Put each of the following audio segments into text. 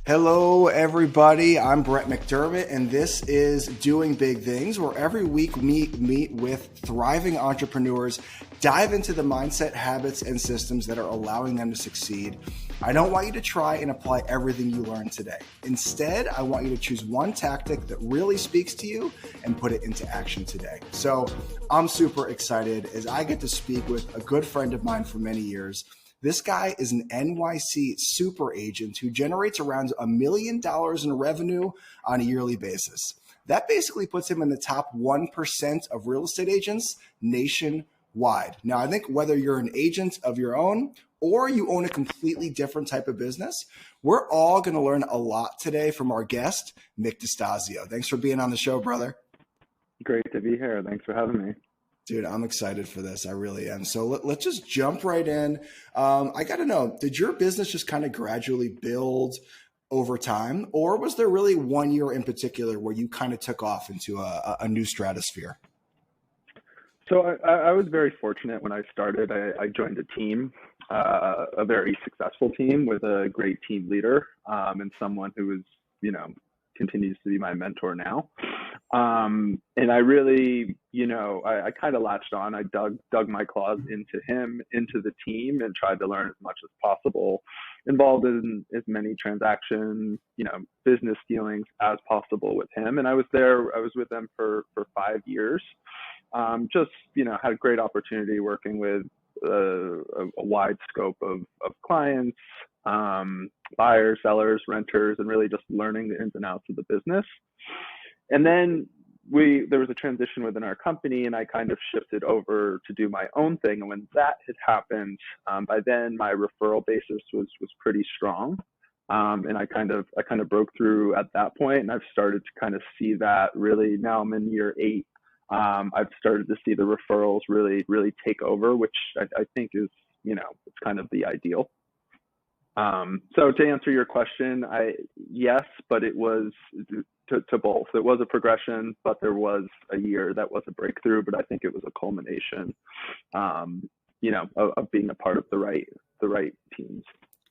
Hello, everybody. I'm Brett McDermott, and this is Doing Big Things, where every week we meet with thriving entrepreneurs, dive into the mindset, habits, and systems that are allowing them to succeed. I don't want you to try and apply everything you learned today. Instead, I want you to choose one tactic that really speaks to you and put it into action today. So I'm super excited as I get to speak with a good friend of mine for many years. This guy is an NYC super agent who generates around $1 million in revenue on a yearly basis. That basically puts him in the top 1% of real estate agents nationwide. Now, I think whether you're an agent of your own or you own a completely different type of business, we're all going to learn a lot today from our guest, Mick Distasio. Thanks for being on the show, brother. Great to be here. Thanks for having me. Dude, I'm excited for this. I really am. So let's just jump right in. I got to know, did your business just kind of gradually build over time, or was there really one year in particular where you kind of took off into a new stratosphere? So I was very fortunate when I started. I joined a team, a very successful team with a great team leader, and someone who is, continues to be my mentor now. And I really, I kind of latched on. I dug my claws into him, into the team, and tried to learn as much as possible, involved in as many transactions, business dealings as possible with him. And I was with them for 5 years. Just, had a great opportunity working with a wide scope of clients, buyers, sellers, renters, and really just learning the ins and outs of the business. And then there was a transition within our company, and I kind of shifted over to do my own thing. And when that had happened, by then my referral basis was pretty strong. And I kind of broke through at that point, and I've started to kind of see that really now I'm in year 8. I've started to see the referrals really take over, which I think is, it's kind of the ideal. So to answer your question, yes, but it was to both. It was a progression, but there was a year that was a breakthrough, but I think it was a culmination, of being a part of the right teams.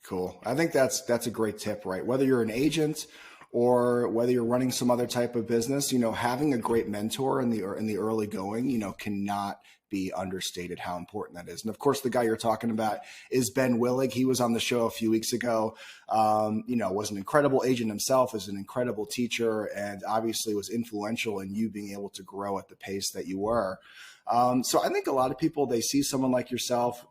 Cool. I think that's a great tip, right? Whether you're an agent or whether you're running some other type of business, having a great mentor in the early going, cannot be understated how important that is. And of course, the guy you're talking about is Ben Willig. He was on the show a few weeks ago. Was an incredible agent himself, is an incredible teacher, and obviously was influential in you being able to grow at the pace that you were. So I think a lot of people, they see someone like yourself,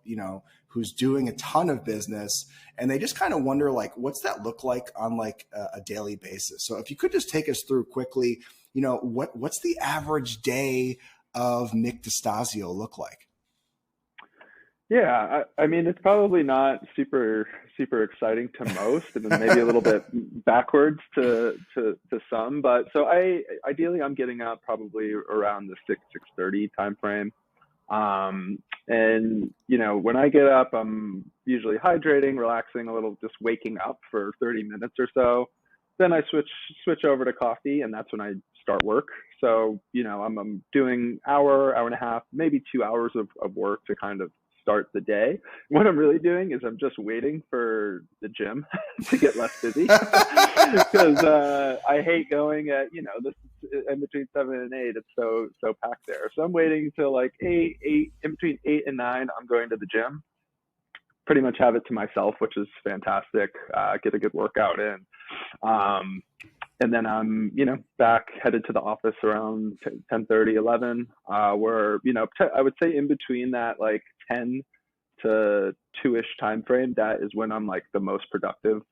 who's doing a ton of business, and they just kind of wonder, like, what's that look like on like a daily basis? So if you could just take us through quickly, what's the average day of Mick Distasio look like? Yeah, I mean, it's probably not super exciting to most, and then maybe a little bit backwards to some. But so ideally I'm getting up probably around the 6:30 time frame. And when I get up, I'm usually hydrating, relaxing a little, just waking up for 30 minutes or so. Then I switch over to coffee, and that's when I start work. So, I'm doing hour and a half, maybe 2 hours of work to kind of start the day. What I'm really doing is I'm just waiting for the gym to get less busy, because I hate going at, this in between 7 and 8. It's so packed there. So I'm waiting till like 8, in between 8 and 9, I'm going to the gym. Pretty much have it to myself, which is fantastic. Get a good workout in. And then I'm, back headed to the office around 10:30, 11, where, I would say in between that, like 10 to 2-ish time frame, that is when I'm like the most productive.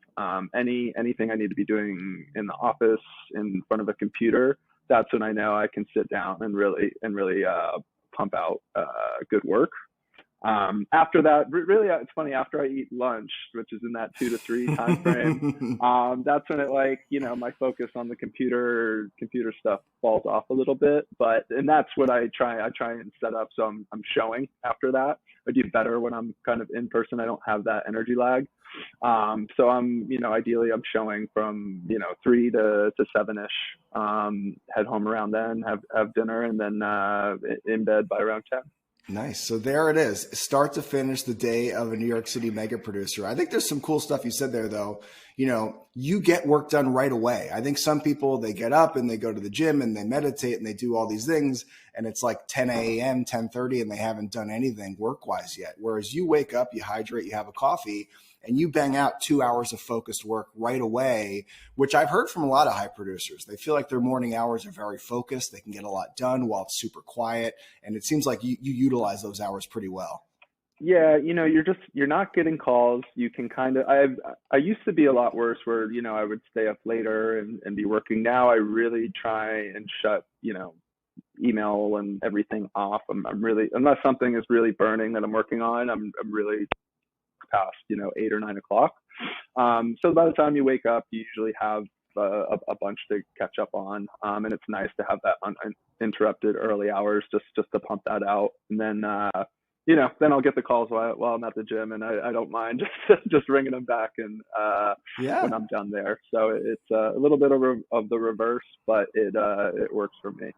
Anything I need to be doing in the office in front of a computer, that's when I know I can sit down and really pump out good work. After that, really, it's funny, after I eat lunch, which is in that 2 to 3 time frame, that's when my focus on the computer stuff falls off a little bit. And that's what I try and set up. So I'm showing after that. I do better when I'm kind of in person. I don't have that energy lag. So I'm, ideally I'm showing from, 3 to 7-ish, head home around then, have dinner, and then, in bed by around 10. Nice. So there it is. Start to finish the day of a New York City mega producer. I think there's some cool stuff you said there, though. you get work done right away. I think some people, they get up and they go to the gym and they meditate and they do all these things, and it's like 10 a.m., 10:30, and they haven't done anything work-wise yet. Whereas you wake up, you hydrate, you have a coffee, and you bang out 2 hours of focused work right away, which I've heard from a lot of high producers. They feel like their morning hours are very focused. They can get a lot done while it's super quiet. And it seems like you utilize those hours pretty well. Yeah, you're not getting calls. You can kind of, I used to be a lot worse where, I would stay up later and be working. Now I really try and shut, email and everything off. I'm really, unless something is really burning that I'm working on, I'm really past 8 or 9 o'clock. So by the time you wake up, you usually have a bunch to catch up on, and it's nice to have that uninterrupted early hours just to pump that out. And then then I'll get the calls while I'm at the gym, and I don't mind just ringing them back and when I'm done there. So it's a little bit of the reverse, but it works for me.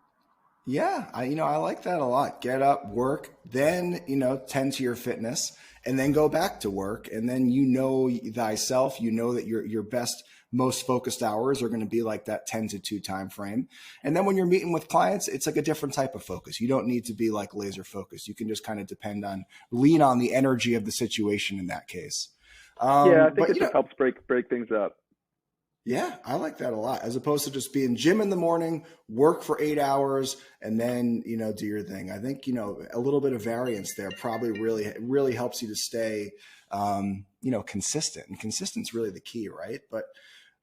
Yeah, I like that a lot. Get up, work, then, tend to your fitness, and then go back to work. And then thyself, that your best, most focused hours are going to be like that 10 to 2 time frame. And then when you're meeting with clients, it's like a different type of focus. You don't need to be like laser focused. You can just kind of lean on the energy of the situation in that case. I think it just helps break things up. Yeah, I like that a lot, as opposed to just being gym in the morning, work for 8 hours, and then, do your thing. I think, a little bit of variance there probably really helps you to stay, consistent. And consistent's really the key, right? But,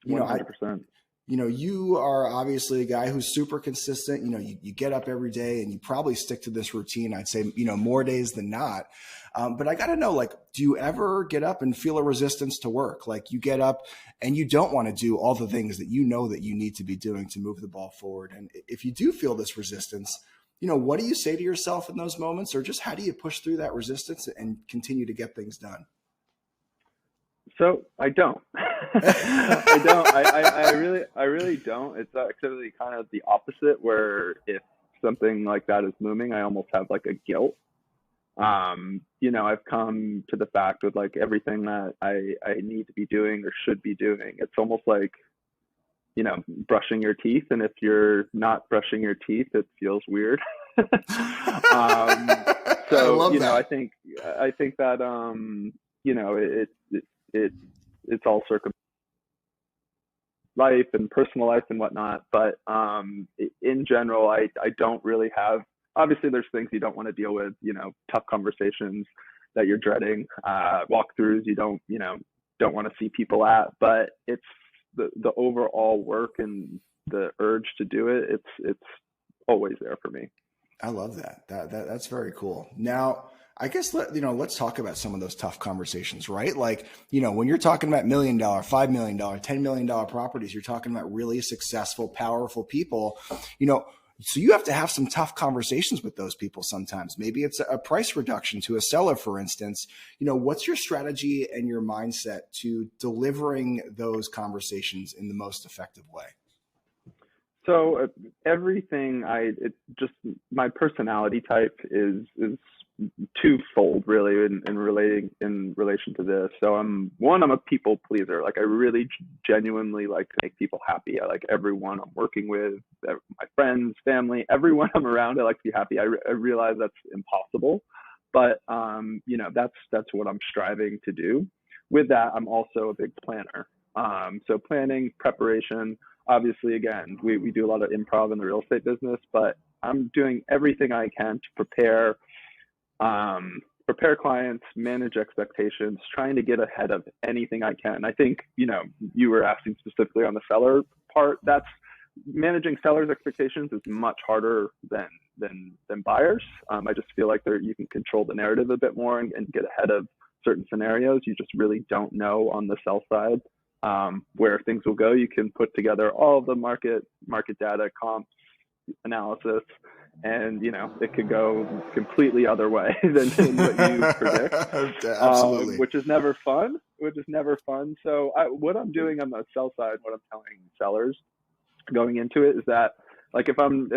100%. You are obviously a guy who's super consistent. You get up every day and you probably stick to this routine. I'd say, more days than not. But I got to know, do you ever get up and feel a resistance to work? Like you get up and you don't want to do all the things that that you need to be doing to move the ball forward. And if you do feel this resistance, what do you say to yourself in those moments, or just how do you push through that resistance and continue to get things done? So I don't. I don't. I really don't. It's actually kind of the opposite, where if something like that is looming, I almost have like a guilt. I've come to the fact with like everything that I need to be doing or should be doing. It's almost like, brushing your teeth. And if you're not brushing your teeth, it feels weird. So, I think that, it's all life and personal life and whatnot. But in general, I don't really have, obviously there's things you don't want to deal with, tough conversations that you're dreading, walkthroughs you don't want to see people at, but it's the overall work and the urge to do it. It's always there for me. I love that. That's very cool. Now, I guess let's talk about some of those tough conversations, right? Like, when you're talking about $1 million, $5 million, $10 million properties, you're talking about really successful, powerful people, so you have to have some tough conversations with those people sometimes. Maybe it's a price reduction to a seller, for instance. What's your strategy and your mindset to delivering those conversations in the most effective way? So everything my personality type is twofold really in relation to this. So I'm a people pleaser. Like I really genuinely like to make people happy. I like everyone I'm working with, my friends, family, everyone I'm around. I like to be happy. I realize that's impossible, but that's what I'm striving to do. With that, I'm also a big planner. So planning, preparation. Obviously, again, we do a lot of improv in the real estate business, but I'm doing everything I can to prepare clients, manage expectations, trying to get ahead of anything I can. I think, you were asking specifically on the seller part. That's managing sellers' expectations is much harder than buyers. I just feel like you can control the narrative a bit more and get ahead of certain scenarios. You just really don't know on the sell side where things will go. You can put together all of the market data, comps, analysis, and it could go completely other way than what you predict. Absolutely. Which is never fun. So what I'm doing on the sell side, what I'm telling sellers going into it is that, like, if I'm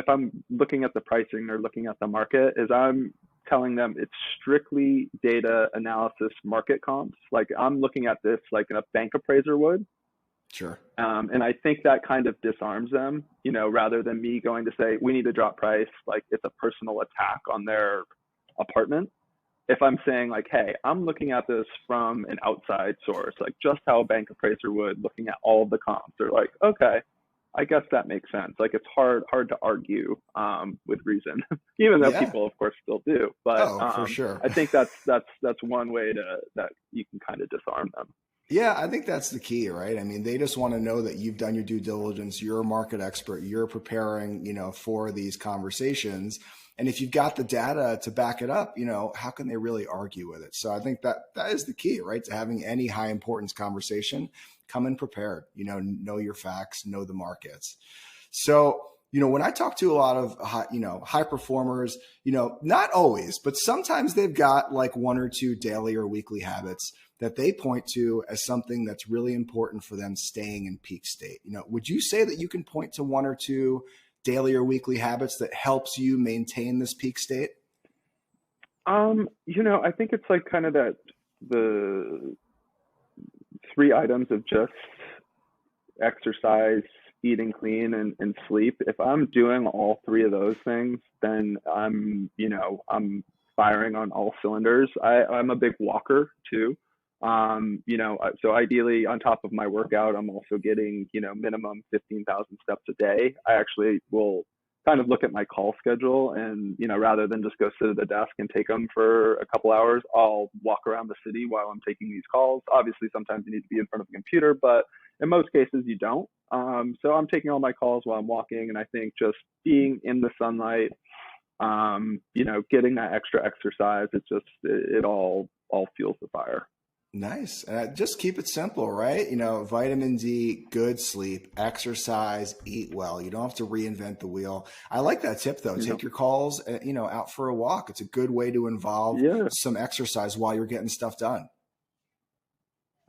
looking at the pricing or looking at the market, is I'm telling them it's strictly data analysis, market comps. Like I'm looking at this like a bank appraiser would. Sure. And I think that kind of disarms them, rather than me going to say, we need to drop price, like it's a personal attack on their apartment. If I'm saying like, hey, I'm looking at this from an outside source, like just how a bank appraiser would, looking at all of the comps, they're like, okay, I guess that makes sense. Like it's hard to argue with reason, even though Yeah. people of course still do. But Oh, for sure. I think that's one way that you can kind of disarm them. Yeah, I think that's the key, right? I mean, they just want to know that you've done your due diligence, you're a market expert, you're preparing, for these conversations. And if you've got the data to back it up, how can they really argue with it? So I think that is the key, right? To having any high importance conversation, come in prepared, know your facts, know the markets. So, when I talk to a lot of high performers, not always, but sometimes they've got like one or two daily or weekly habits that they point to as something that's really important for them staying in peak state. Would you say that you can point to one or two daily or weekly habits that helps you maintain this peak state? I think it's like kind of that the three items of just exercise, eating clean, and sleep. If I'm doing all three of those things, then I'm firing on all cylinders. I'm a big walker too. So ideally on top of my workout, I'm also getting, minimum 15,000 steps a day. I actually will kind of look at my call schedule and, rather than just go sit at the desk and take them for a couple hours, I'll walk around the city while I'm taking these calls. Obviously, sometimes you need to be in front of a computer, but in most cases you don't. So I'm taking all my calls while I'm walking. And I think just being in the sunlight, getting that extra exercise, it all fuels the fire. Nice. Just keep it simple, right? Vitamin D, good sleep, exercise, eat well. You don't have to reinvent the wheel. I like that tip though. Take your calls, out for a walk. It's a good way to involve some exercise while you're getting stuff done.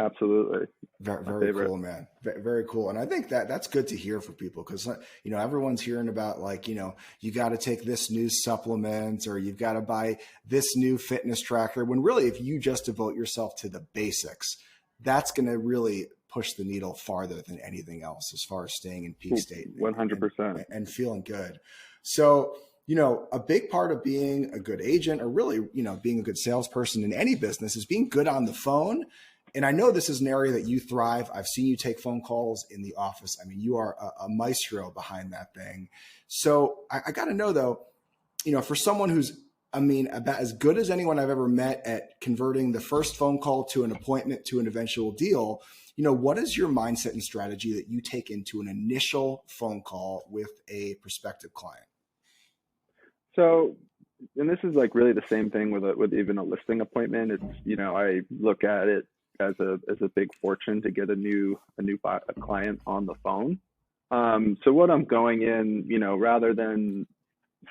Absolutely. Very cool, man. Very cool. And I think that's good to hear for people because, everyone's hearing about like, you got to take this new supplement or you've got to buy this new fitness tracker when really, if you just devote yourself to the basics, that's going to really push the needle farther than anything else as far as staying in peak state 100% and feeling good. So, a big part of being a good agent or really, being a good salesperson in any business is being good on the phone. And I know this is an area that you thrive. I've seen you take phone calls in the office. I mean, you are a maestro behind that thing. So I got to know though, for someone who's, about as good as anyone I've ever met at converting the first phone call to an appointment to an eventual deal, what is your mindset and strategy that you take into an initial phone call with a prospective client? So, and this is like really the same thing with even a listing appointment. It's, I look at it as a big fortune to get a new client on the phone. So what I'm going in, rather than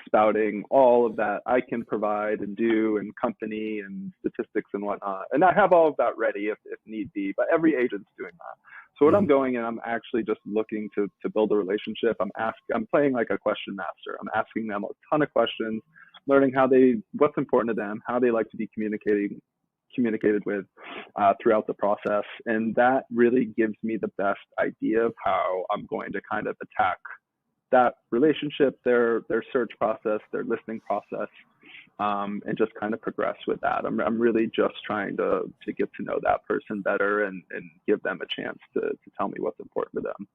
spouting all of that I can provide and do and company and statistics and whatnot, and I have all of that ready if need be, but every agent's doing that. So what I'm going in, I'm actually just looking to build a relationship. I'm playing like a question master. I'm asking them a ton of questions, learning what's important to them, how they like to be communicated with throughout the process. And that really gives me the best idea of how I'm going to kind of attack that relationship, their search process, their listing process, and just kind of progress with that. I'm really just trying to get to know that person better and give them a chance to tell me what's important to them.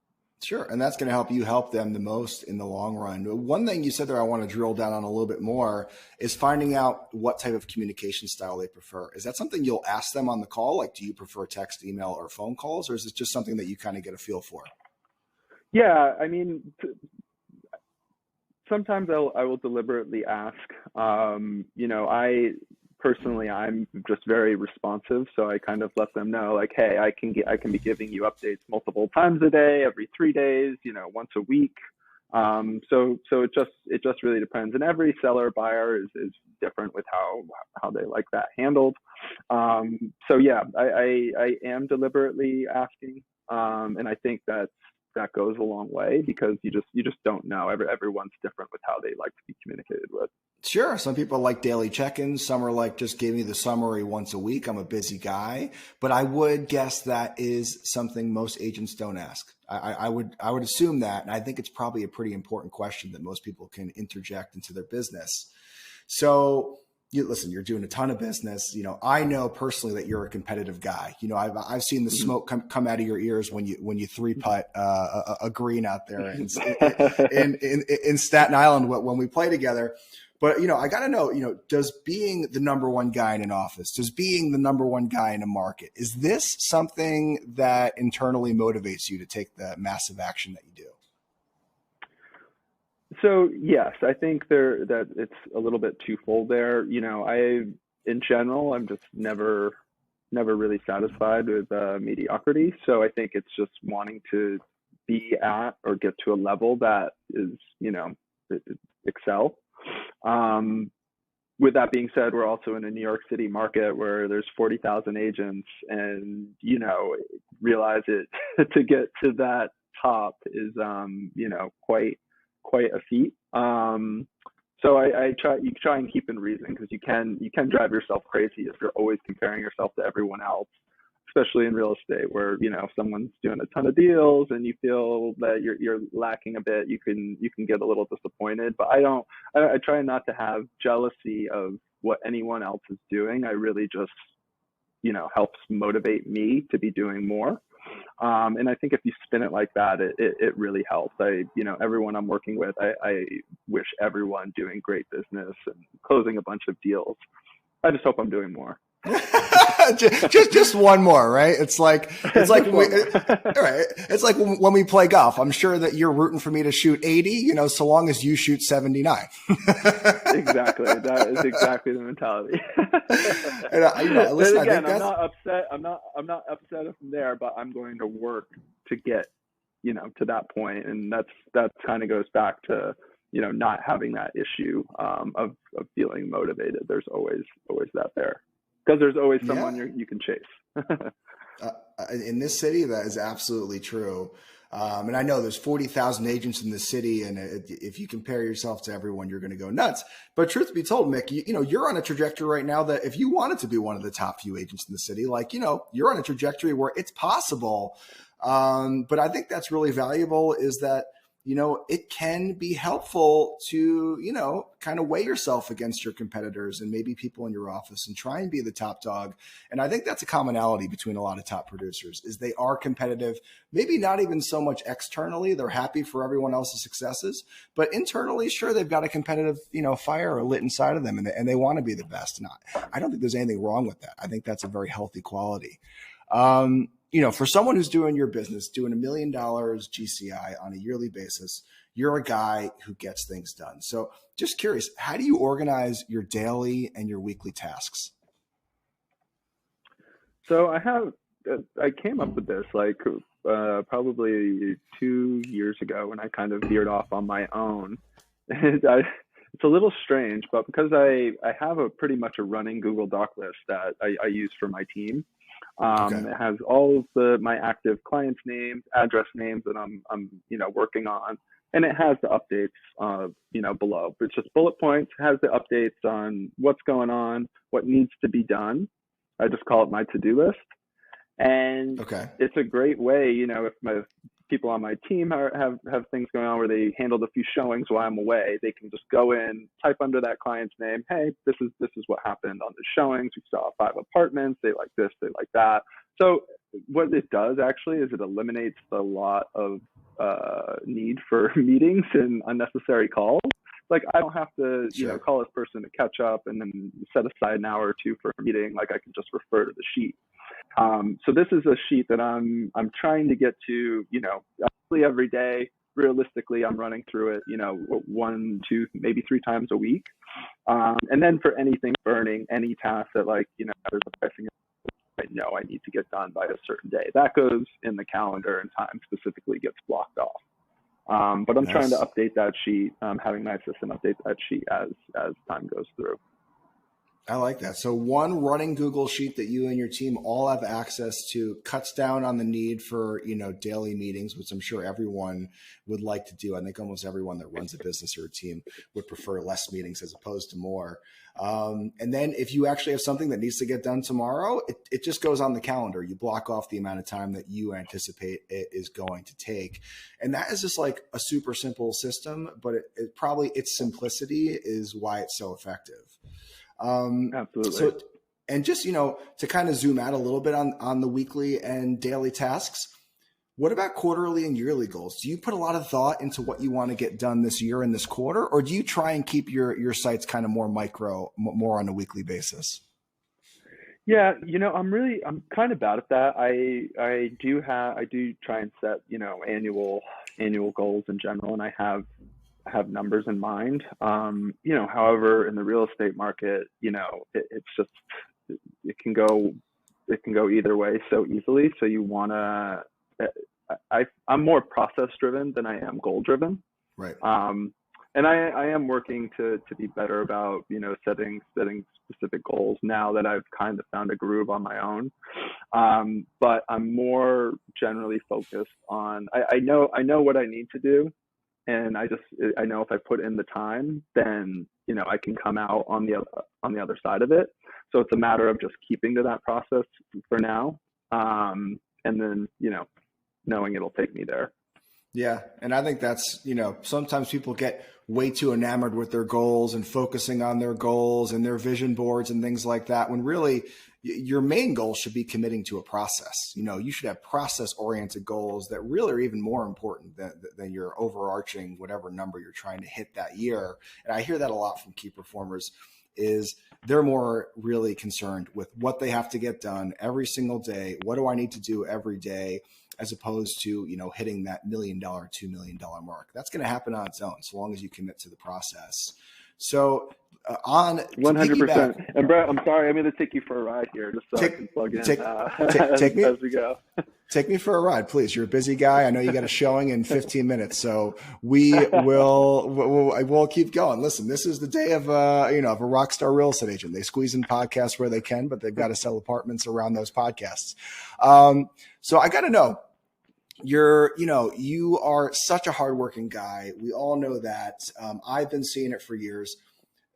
Sure. And that's going to help you help them the most in the long run. One thing you said there I want to drill down on a little bit more is finding out what type of communication style they prefer. Is that something you'll ask them on the call? Like, do you prefer text, email, or phone calls? Or is it just something that you kind of get a feel for? Yeah. I mean, sometimes I will deliberately ask. I'm just very responsive, so I kind of let them know, like, hey, I can be giving you updates multiple times a day, every 3 days, once a week. So it just really depends, and every seller buyer is different with how they like that handled. So yeah, I am deliberately asking, and I think that's that goes a long way, because you just don't know. Everyone's different with how they like to be communicated with. Sure. Some people like daily check-ins. Some are like, just give me the summary once a week. I'm a busy guy, but I would guess that is something most agents don't ask. I would assume that. And I think it's probably a pretty important question that most people can interject into their business. So listen, you're doing a ton of business. I know personally that you're a competitive guy. I've seen the smoke come out of your ears when you three putt a green out there in Staten Island when we play together. But, I got to know, does being the number one guy in an office, does being the number one guy in a market, is this something that internally motivates you to take the massive action that you do? So yes, I think that it's a little bit twofold there. In general, I'm just never really satisfied with mediocrity. So I think it's just wanting to be at or get to a level that is, excel. With that being said, we're also in a New York City market where there's 40,000 agents, and realize it to get to that top is quite a feat. So you try and keep in reason, because you can drive yourself crazy if you're always comparing yourself to everyone else, especially in real estate, where someone's doing a ton of deals and you feel that you're lacking a bit. You can get a little disappointed, but I try not to have jealousy of what anyone else is doing. I really just helps motivate me to be doing more. And I think if you spin it like that, it really helps. Everyone I'm working with, I wish everyone doing great business and closing a bunch of deals. I just hope I'm doing more. just one more, right? It's like it's like when we play golf. I'm sure that you're rooting for me to shoot 80, so long as you shoot 79. Exactly. That is exactly the mentality. And, listen, and again, I'm not upset. I'm not upset from there, but I'm going to work to get, to that point. And that kind of goes back to, not having that issue of feeling motivated. There's always that there. Because there's always someone you can chase. In this city, that is absolutely true. And I know there's 40,000 agents in the city, and if you compare yourself to everyone, you're going to go nuts. But truth be told, Mick, you're on a trajectory right now that if you wanted to be one of the top few agents in the city, you're on a trajectory where it's possible. But I think that's really valuable, is that it can be helpful to, kind of weigh yourself against your competitors and maybe people in your office and try and be the top dog. And I think that's a commonality between a lot of top producers, is they are competitive, maybe not even so much externally. They're happy for everyone else's successes, but internally, sure, they've got a competitive, fire lit inside of them, and they want to be the best. And I don't think there's anything wrong with that. I think that's a very healthy quality. For someone who's doing your business, doing $1 million GCI on a yearly basis, you're a guy who gets things done. So just curious, how do you organize your daily and your weekly tasks? So I came up with this probably 2 years ago, when I kind of veered off on my own. And it's a little strange, but because I have pretty much a running Google Doc list that I use for my team. Okay. It has all of my active clients' names, address names that I'm working on, and it has the updates below. It's just bullet points. It has the updates on what's going on, what needs to be done. I just call it my to-do list, and It's a great way. If my people on my team have things going on where they handled a few showings while I'm away, they can just go in, type under that client's name, hey, this is what happened on the showings. We saw 5 apartments. They like this, they like that. So what it does actually is it eliminates a lot of need for meetings and unnecessary calls. Like, I don't have to, call this person to catch up and then set aside an hour or two for a meeting. Like, I can just refer to the sheet. So this is a sheet that I'm trying to get to, every day. Realistically, I'm running through it, 1, 2, maybe 3 times a week. And then for anything burning, any task that there's a pressing, I know I need to get done by a certain day, that goes in the calendar and time specifically gets blocked off. But I'm trying to update that sheet, having my assistant update that sheet as time goes through. I like that. So one running Google sheet that you and your team all have access to cuts down on the need for, daily meetings, which I'm sure everyone would like to do. I think almost everyone that runs a business or a team would prefer less meetings as opposed to more. And then if you actually have something that needs to get done tomorrow, it just goes on the calendar. You block off the amount of time that you anticipate it is going to take. And that is just like a super simple system, but its simplicity is why it's so effective. Absolutely. So, and just, to kind of zoom out a little bit on the weekly and daily tasks, what about quarterly and yearly goals? Do you put a lot of thought into what you want to get done this year and this quarter, or do you try and keep your sites kind of more micro, more on a weekly basis? Yeah, I'm kind of bad at that. I do try and set, annual goals in general, and I have numbers in mind. However, in the real estate market, it's just, it can go either way so easily. So you want to, I'm more process driven than I am goal driven. Right. And I am working to be better about, setting specific goals now that I've kind of found a groove on my own. But I'm more generally focused on, I know what I need to do. And I know if I put in the time, then, I can come out on the other side of it. So it's a matter of just keeping to that process for now. And then, knowing it'll take me there. Yeah. And I think that's, sometimes people get way too enamored with their goals and focusing on their goals and their vision boards and things like that, when really your main goal should be committing to a process. You should have process oriented goals that really are even more important than your overarching, whatever number you're trying to hit that year. And I hear that a lot from key performers, is they're more really concerned with what they have to get done every single day. What do I need to do every day? As opposed to, hitting that $1 million, $2 million mark. That's going to happen on its own, so long as you commit to the process. So on 100%. And Brett, I'm sorry, I'm going to take you for a ride here, just so I can plug in take me, as we go. Take me for a ride, please. You're a busy guy. I know you got a showing in 15 minutes, so we'll keep going. Listen, this is the day of of a rock star real estate agent. They squeeze in podcasts where they can, but they've got to sell apartments around those podcasts. So I got to know, you are such a hardworking guy. We all know that. I've been seeing it for years.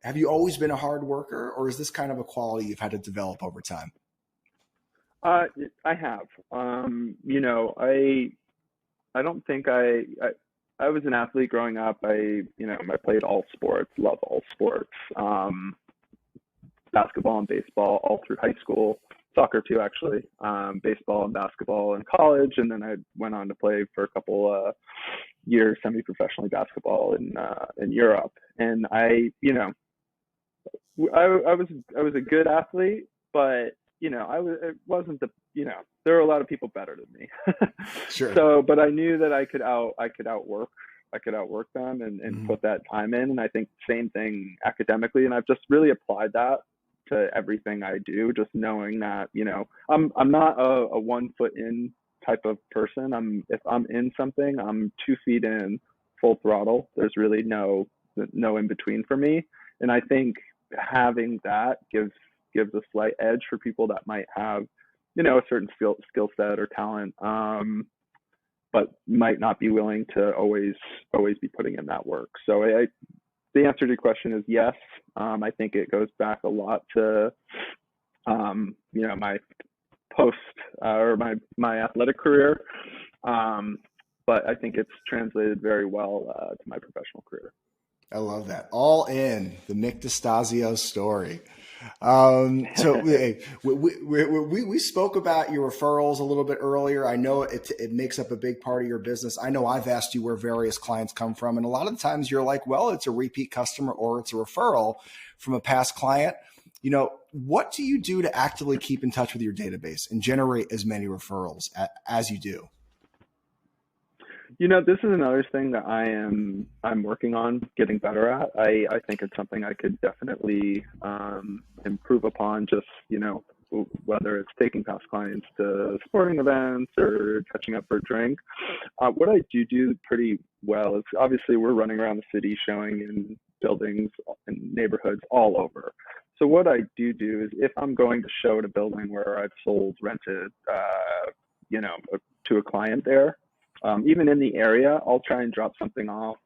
Have you always been a hard worker, or is this kind of a quality you've had to develop over time? I have. I don't think I was an athlete growing up. I played all sports, love all sports, basketball and baseball all through high school, soccer too, actually, baseball and basketball in college. And then I went on to play for a couple years semi-professionally basketball in Europe. And I was a good athlete, but it wasn't there were a lot of people better than me. Sure. So, but I knew that I could outwork them and put that time in. And I think same thing academically. And I've just really applied that to everything I do, just knowing that, I'm not a 1 foot in type of person. If I'm in something, I'm 2 feet in, full throttle. There's really no in between for me. And I think having that gives a slight edge for people that might have, a certain skill set or talent, but might not be willing to always be putting in that work. So the answer to your question is yes. I think it goes back a lot to, my post or my athletic career. But I think it's translated very well to my professional career. I love that. All in the Mick Distasio story. So we spoke about your referrals a little bit earlier. I know it makes up a big part of your business. I know I've asked you where various clients come from, and a lot of the times you're like, well, it's a repeat customer or it's a referral from a past client. What do you do to actively keep in touch with your database and generate as many referrals as you do? This is another thing that I'm working on getting better at. I think it's something I could definitely improve upon, just, whether it's taking past clients to sporting events or catching up for a drink. What I do pretty well is, obviously we're running around the city showing in buildings and neighborhoods all over. So what I do is if I'm going to show at a building where I've rented, you know, to a client there, even in the area, I'll try and drop something off.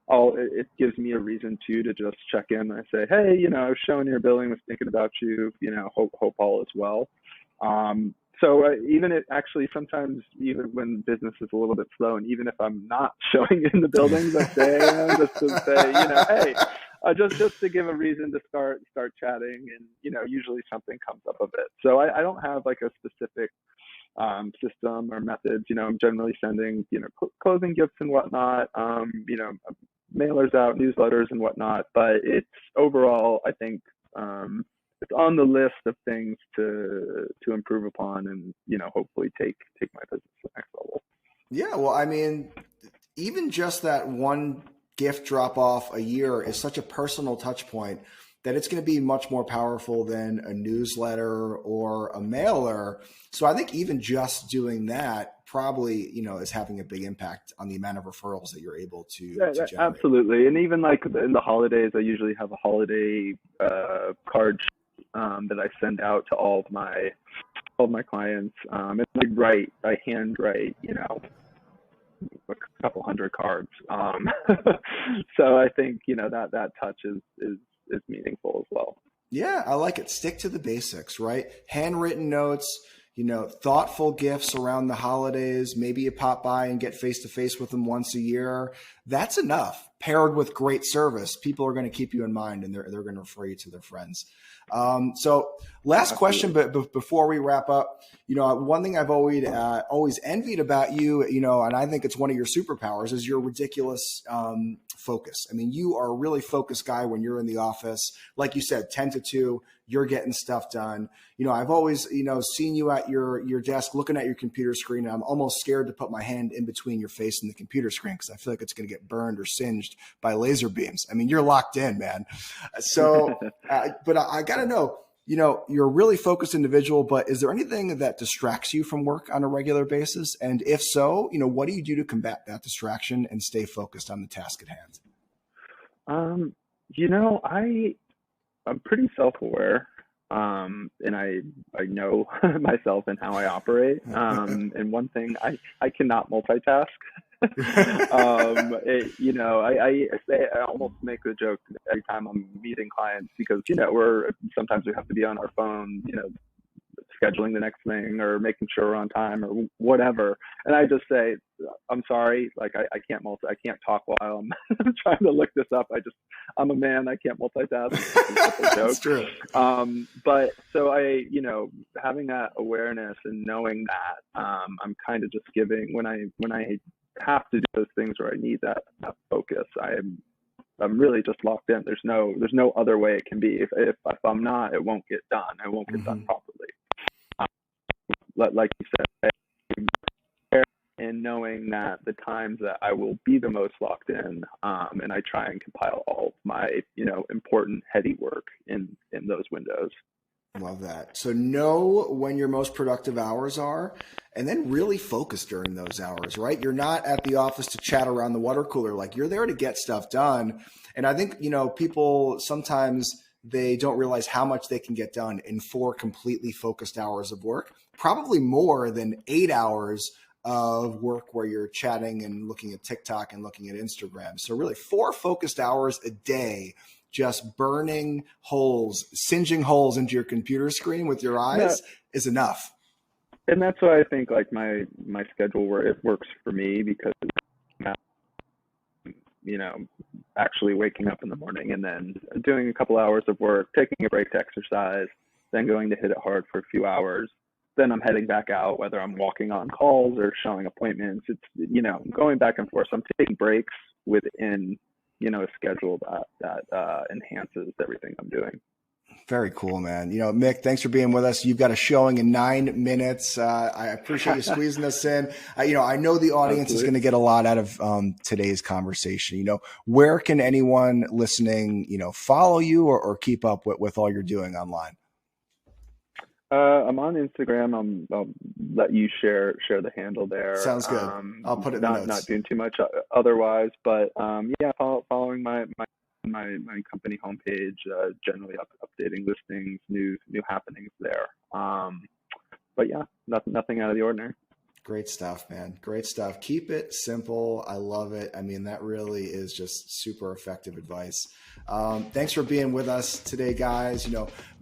It gives me a reason to just check in and say, hey, you know, I was showing your building, was thinking about you, you know, hope all is well. Even it actually sometimes, even when business is a little bit slow, and even if I'm not showing in the buildings, I say I am, just to say, you know, hey, just to give a reason to start chatting, and you know, usually something comes up of it. So I don't have like a specific system or methods. You know, I'm generally sending, you know, closing gifts and whatnot. You know, mailers out, newsletters and whatnot. But it's overall, I think. It's on the list of things to improve upon, and you know, hopefully take my business to the next level. Yeah, well, I mean, even just that one gift drop off a year is such a personal touch point that it's going to be much more powerful than a newsletter or a mailer. So I think even just doing that probably, you know, is having a big impact on the amount of referrals that you're able to generate. Absolutely. And even like in the holidays, I usually have a holiday card that I send out to all of my clients. And I handwrite, you know, a couple hundred cards. So I think, you know, that touch is meaningful as well. Yeah, I like it. Stick to the basics, right? Handwritten notes, you know, thoughtful gifts around the holidays. Maybe you pop by and get face to face with them once a year. That's enough. Paired with great service, people are going to keep you in mind, and they're going to refer you to their friends. So last question, but before we wrap up, you know, one thing I've always envied about you, you know, and I think it's one of your superpowers, is your ridiculous focus. I mean, you are a really focused guy when you're in the office. Like you said, 10 to 2, you're getting stuff done. You know, I've always, you know, seen you at your desk looking at your computer screen, and I'm almost scared to put my hand in between your face and the computer screen because I feel like it's going to get burned or singed by laser beams. I mean, you're locked in, man. So, but I got to know, you know, you're a really focused individual, but is there anything that distracts you from work on a regular basis? And if so, you know, what do you do to combat that distraction and stay focused on the task at hand? You know, I'm pretty self-aware, and I know myself and how I operate. And one thing, I cannot multitask. You know, I almost make the joke every time I'm meeting clients, because you know, sometimes we have to be on our phone, you know, scheduling the next thing or making sure we're on time or whatever. And I just say, I'm sorry, like I can't talk while I'm trying to look this up. I'm a man, I can't multitask. That's true. But so you know, having that awareness and knowing that, I'm kind of just giving, when I have to do those things where I need that focus, I'm really just locked in. There's no other way it can be. If I'm not, it won't get done. It won't get done properly. Like you said, and knowing that the times that I will be the most locked in, and I try and compile all of my, you know, important heady work in those windows. Love that. So know when your most productive hours are, and then really focus during those hours, right? You're not at the office to chat around the water cooler. Like, you're there to get stuff done. And I think, you know, people sometimes they don't realize how much they can get done in 4 completely focused hours of work, probably more than 8 hours of work where you're chatting and looking at TikTok and looking at Instagram. So really 4 focused hours a day, just burning holes, singeing holes into your computer screen with your eyes is enough. And that's why I think like my schedule, where it works for me, because, you know, actually waking up in the morning and then doing a couple hours of work, taking a break to exercise, then going to hit it hard for a few hours. Then I'm heading back out, whether I'm walking on calls or showing appointments. It's, you know, going back and forth. So I'm taking breaks within, you know, a schedule that enhances everything I'm doing. Very cool, man. You know, Mick, thanks for being with us. You've got a showing in 9 minutes. I appreciate you squeezing us in. You know, I know the audience is going to get a lot out of today's conversation. You know, where can anyone listening, you know, follow you or keep up with all you're doing online? I'm on Instagram. I'll let you share the handle there. Sounds good. I'll put it in the notes. Not doing too much otherwise, but yeah, following my my company homepage, generally updating listings, new happenings there. But yeah, nothing out of the ordinary. Great stuff, man. Great stuff. Keep it simple. I love it. I mean, that really is just super effective advice. Thanks for being with us today, guys.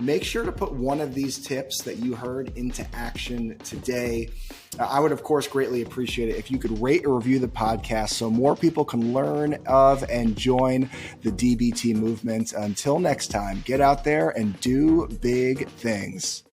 Make sure to put one of these tips that you heard into action today. I would, of course, greatly appreciate it if you could rate or review the podcast so more people can learn of and join the DBT movement. Until next time, get out there and do big things.